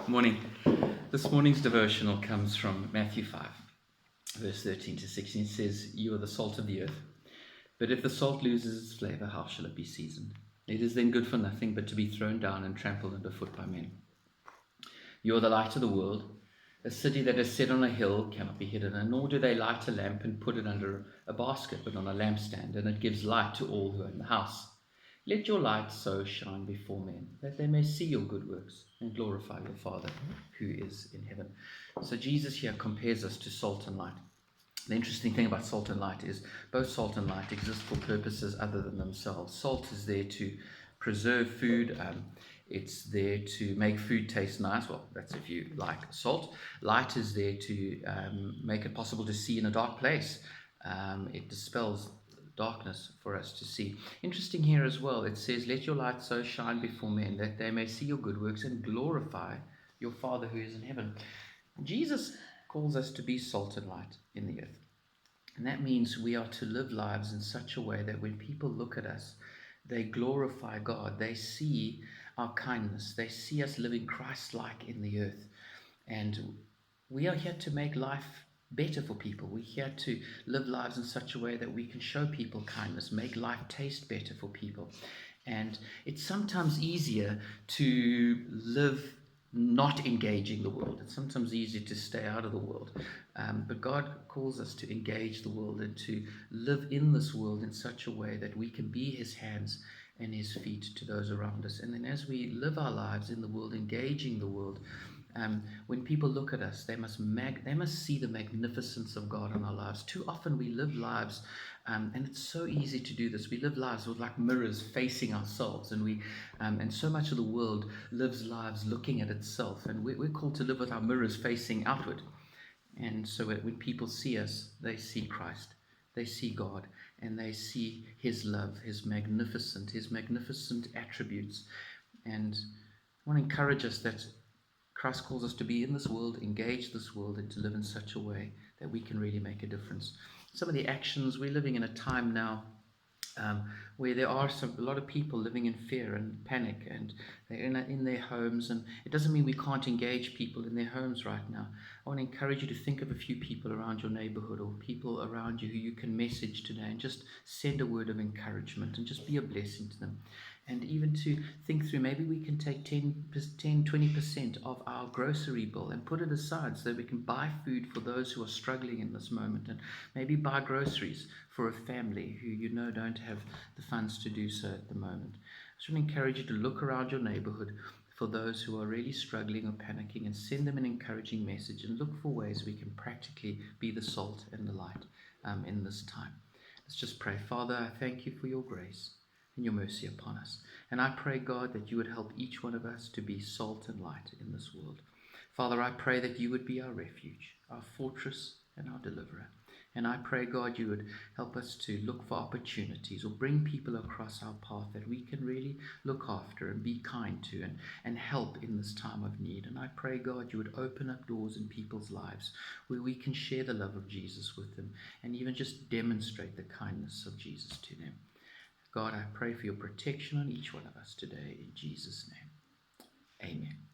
Morning. This morning's devotional comes from Matthew 5, verse 13 to 16. It says, "You are the salt of the earth, but if the salt loses its flavor, how shall it be seasoned? It is then good for nothing but to be thrown down and trampled underfoot by men. You are the light of the world. A city that is set on a hill cannot be hidden, and nor do they light a lamp and put it under a basket, but on a lampstand, and it gives light to all who are in the house. Let your light so shine before men, that they may see your good works and glorify your Father who is in heaven." So Jesus here compares us to salt and light. The interesting thing about salt and light is both salt and light exist for purposes other than themselves. Salt is there to preserve food. It's there to make food taste nice. Well, that's if you like salt. Light is there to make it possible to see in a dark place. It dispels darkness for us to see. Interesting here as well, it says, "Let your light so shine before men that they may see your good works and glorify your Father who is in heaven." Jesus calls us to be salt and light in the earth. And that means we are to live lives in such a way that when people look at us, they glorify God. They see our kindness. They see us living Christ-like in the earth. And we are here to make life better for people. We're here to live lives in such a way that we can show people kindness, make life taste better for people. And it's sometimes easier to live not engaging the world. It's sometimes easier to stay out of the world. But God calls us to engage the world and to live in this world in such a way that we can be His hands and His feet to those around us. And then as we live our lives in the world, engaging the world, when people look at us, they must see the magnificence of God in our lives. Too often we live lives, and it's so easy to do this. We live lives with like mirrors facing ourselves, and so much of the world lives lives looking at itself, and we're called to live with our mirrors facing outward. And so when people see us, they see Christ, they see God, and they see His love, His magnificent attributes. And I want to encourage us that Christ calls us to be in this world, engage this world, and to live in such a way that we can really make a difference. Some of the actions, we're living in a time now where there are a lot of people living in fear and panic, and they're in their homes, and it doesn't mean we can't engage people in their homes right now. I want to encourage you to think of a few people around your neighborhood or people around you who you can message today and just send a word of encouragement and just be a blessing to them. And even to think through, maybe we can take 20% of our grocery bill and put it aside so that we can buy food for those who are struggling in this moment, and maybe buy groceries for a family who don't have the funds to do so at the moment. I just want to encourage you to look around your neighborhood for those who are really struggling or panicking and send them an encouraging message, and look for ways we can practically be the salt and the light in this time. Let's just pray. Father, I thank you for your grace and your mercy upon us. And I pray, God, that you would help each one of us to be salt and light in this world. Father, I pray that you would be our refuge, our fortress, and our deliverer. And I pray, God, you would help us to look for opportunities or bring people across our path that we can really look after and be kind to and help in this time of need. And I pray, God, you would open up doors in people's lives where we can share the love of Jesus with them and even just demonstrate the kindness of Jesus to them. God, I pray for your protection on each one of us today in Jesus' name. Amen.